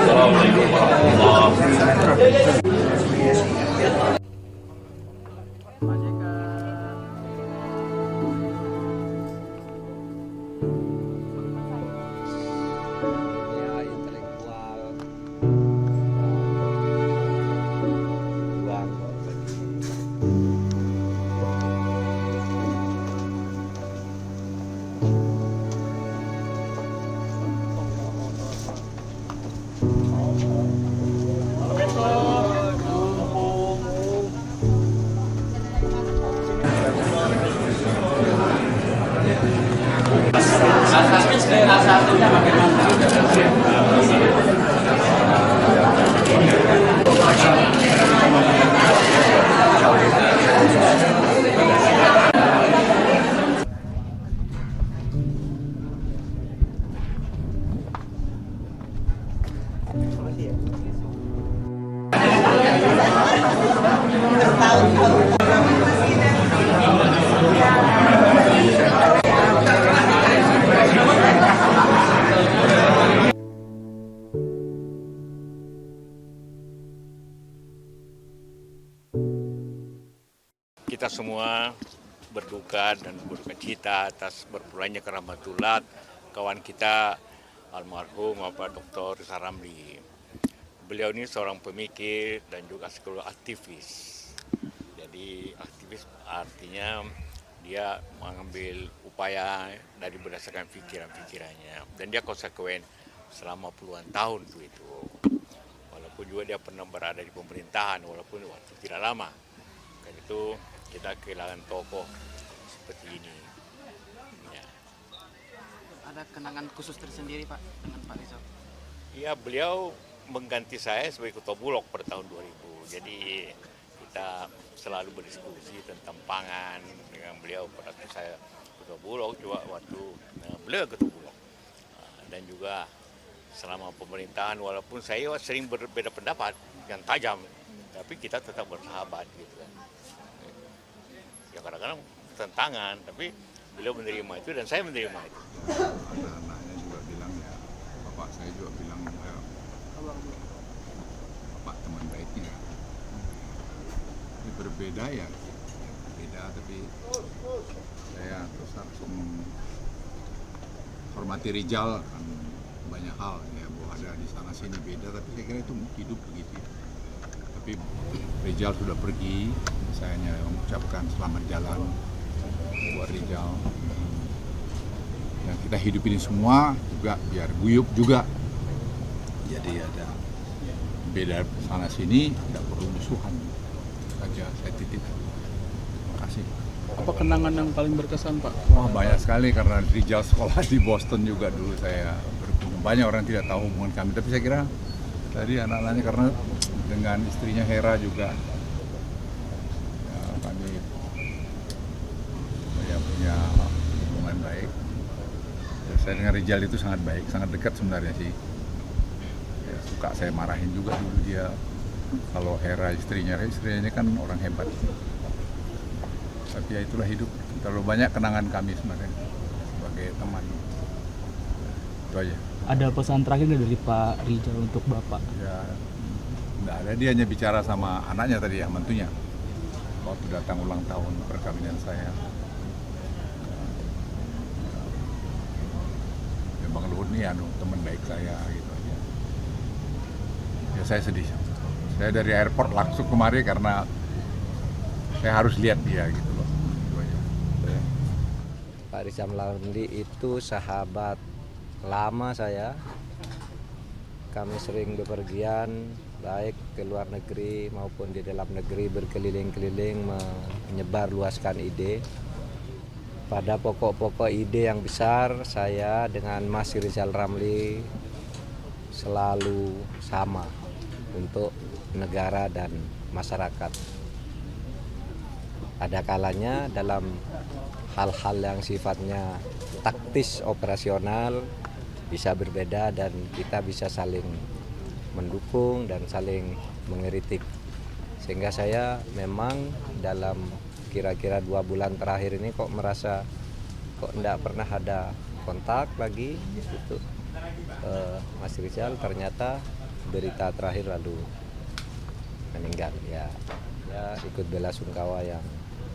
Assalamualaikum warahmatullahi wabarakatuh. Kita semua berduka dan berduka cita atas berpulangnya keramatullah kawan kita almarhum Bapak Dr. Rizal Ramli. Beliau ini seorang pemikir dan juga sekaligus aktivis. Jadi aktivis artinya dia mengambil upaya dari berdasarkan pikiran-pikirannya dan dia konsekuen selama puluhan tahun itu. Walaupun juga dia pernah berada di pemerintahan walaupun waktu tidak lama. Karena itu kita kehilangan tokoh seperti ini. Ya. Ada kenangan khusus tersendiri Pak dengan Pak Rizal? Ya, beliau mengganti saya sebagai ketua Bulog pada tahun 2000. Jadi kita selalu berdiskusi tentang pangan dengan beliau pada waktu saya ketua Bulog juga waktu beliau ketua Bulog. Dan juga selama pemerintahan walaupun saya sering berbeda pendapat yang tajam, tapi kita tetap bersahabat gitu kan. Ya kadang-kadang tentangan, tapi beliau menerima itu dan saya menerima itu. Anak-anaknya juga bilang ya, bapak saya juga bilang ya, bapak teman baiknya. Ini berbeda ya, berbeda tapi saya terus harus menghormati Rizal kan banyak hal ya, bahwa ada di sana sini beda, tapi saya kira itu hidup begitu. Tapi Rizal sudah pergi, saya hanya mengucapkan selamat jalan buat Rizal. Yang kita hidup ini semua juga biar guyup juga. Jadi ada beda sana sini, tidak perlu musuhan. Saja saya titip. Terima kasih. Apa kenangan yang paling berkesan Pak? Wah banyak sekali karena Rizal sekolah di Boston juga dulu saya berkunjung. Banyak orang tidak tahu hubungan kami, tapi saya kira tadi anak-anaknya karena dengan istrinya Hera juga ya, kami punya hubungan baik. Ya, saya dengan Rizal itu sangat baik, sangat dekat sebenarnya sih. Ya, suka saya marahin juga dulu dia. Kalau Hera istrinya kan orang hebat. Tapi ya itulah hidup. Terlalu banyak kenangan kami sebenarnya sebagai teman. Itu aja. Ada pesan terakhir nggak dari Pak Rizal untuk Bapak? Ya, nggak ada, dia hanya bicara sama anaknya tadi ya, mantunya. Waktu datang ulang tahun perkawinan saya. Ya, Bang Luhut nih teman baik saya gitu aja. Ya saya sedih. Saya dari airport langsung kemari karena saya harus lihat dia gitu loh. Itu aja. Pak Rizal Ramli itu sahabat lama saya. Kami sering bepergian baik ke luar negeri maupun di dalam negeri, berkeliling-keliling menyebar luaskan ide. Pada pokok-pokok ide yang besar, saya dengan Mas Rizal Ramli selalu sama untuk negara dan masyarakat. Ada kalanya dalam hal-hal yang sifatnya taktis operasional bisa berbeda dan kita bisa saling mendukung dan saling mengkritik. Sehingga saya memang dalam kira-kira 2 bulan terakhir ini kok merasa kok tidak pernah ada kontak lagi gitu. Mas Rizal ternyata berita terakhir lalu meninggal ya ikut bela sungkawa yang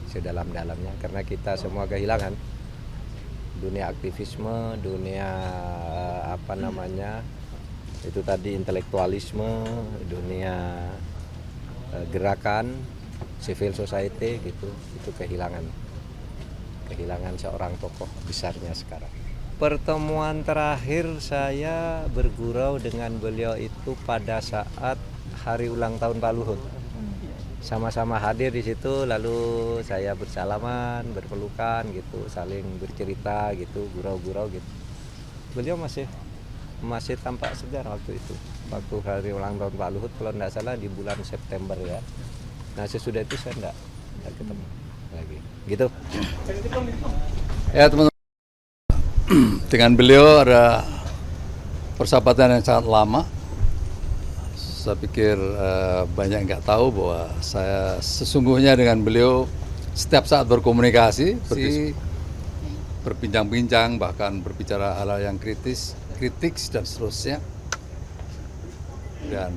sedalam-dalamnya karena kita semua kehilangan dunia aktivisme, dunia itu tadi intelektualisme, dunia gerakan civil society gitu, itu kehilangan seorang tokoh besarnya sekarang. Pertemuan terakhir saya bergurau dengan beliau itu pada saat hari ulang tahun Pak Luhut. Sama-sama hadir di situ, lalu saya bersalaman, berpelukan gitu, saling bercerita gitu, gurau-gurau gitu. Beliau masih tampak segar waktu itu. Waktu hari ulang tahun Pak Luhut, kalau tidak salah di bulan September ya. Nah sesudah itu saya tidak ketemu lagi. Gitu. Ya teman-teman, dengan beliau ada persahabatan yang sangat lama. Saya pikir banyak nggak tahu bahwa saya sesungguhnya dengan beliau setiap saat berkomunikasi, berbincang-bincang, bahkan berbicara hal-hal yang kritik dan seterusnya. Dan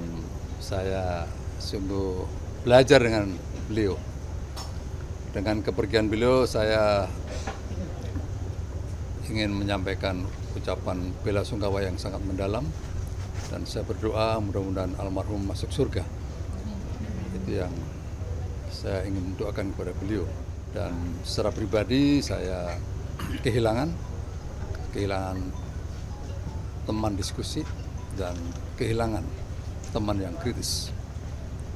saya sungguh belajar dengan beliau. Dengan kepergian beliau saya ingin menyampaikan ucapan bela sungkawa yang sangat mendalam dan saya berdoa mudah-mudahan almarhum masuk surga. Itu yang saya ingin doakan kepada beliau. Dan secara pribadi saya kehilangan teman diskusi dan kehilangan teman yang kritis.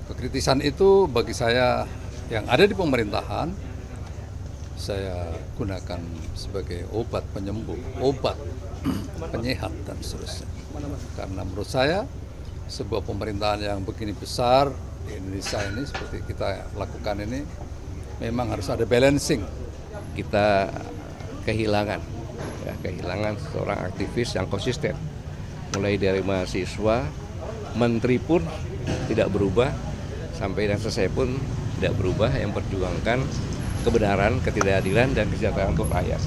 Kekritisan itu bagi saya yang ada di pemerintahan saya gunakan sebagai obat penyembuh, obat penyehat dan seterusnya. Karena menurut saya sebuah pemerintahan yang begini besar di Indonesia ini seperti kita lakukan ini memang harus ada balancing. Kita kehilangan seorang aktivis yang konsisten. Mulai dari mahasiswa, menteri pun tidak berubah, sampai dan selesai pun tidak berubah, yang perjuangkan kebenaran, ketidakadilan, dan kesejahteraan untuk rakyat.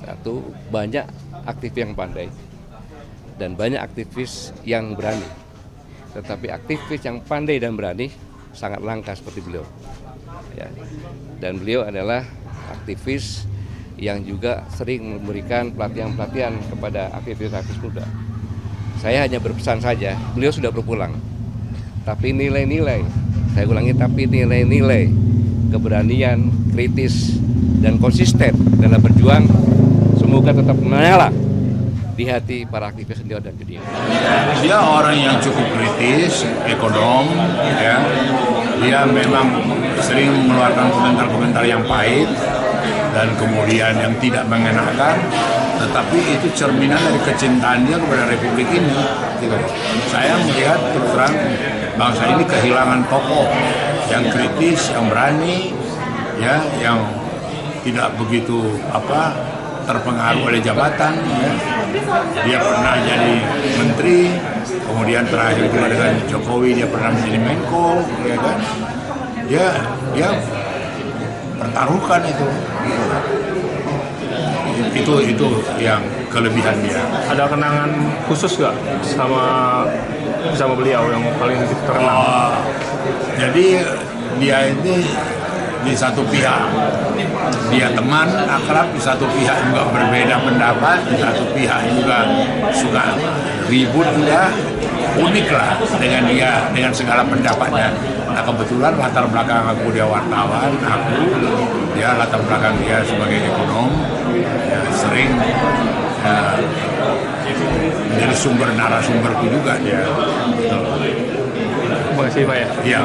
Satu, banyak aktivis yang pandai dan banyak aktivis yang berani. Tetapi aktivis yang pandai dan berani sangat langka seperti beliau. Ya. Dan beliau adalah aktivis yang juga sering memberikan pelatihan-pelatihan kepada aktivis-aktivis muda. Saya hanya berpesan saja, beliau sudah berpulang. Tapi nilai-nilai, saya ulangi, tapi nilai-nilai keberanian, kritis, dan konsisten dalam berjuang semoga tetap menyala di hati para aktivis Riau dan Kediri. Dia orang yang cukup kritis, ekonom, ya. Dia memang sering mengeluarkan komentar-komentar yang pahit dan kemudian yang tidak mengenakan, tetapi itu cerminan dari kecintaan dia kepada Republik ini. Saya melihat terus terang bangsa ini kehilangan tokoh yang kritis, yang berani, ya, yang tidak begitu terpengaruh oleh jabatan. Ya. Dia pernah jadi menteri, kemudian terakhir juga dengan Jokowi dia pernah menjadi Menko, ya kan? Dia pertaruhkan itu. Itu yang kelebihan dia. Ada kenangan khusus nggak sama beliau yang paling terkenal? Jadi dia ini di satu pihak dia teman akrab, di satu pihak juga berbeda pendapat, di satu pihak juga suka ribut juga, unik lah dengan segala pendapatnya. Nah kebetulan latar belakang aku dia wartawan, dia latar belakang dia sebagai ekonom, ya, sering menjadi sumber narasumberku juga dia. Terima kasih Pak ya. Iya.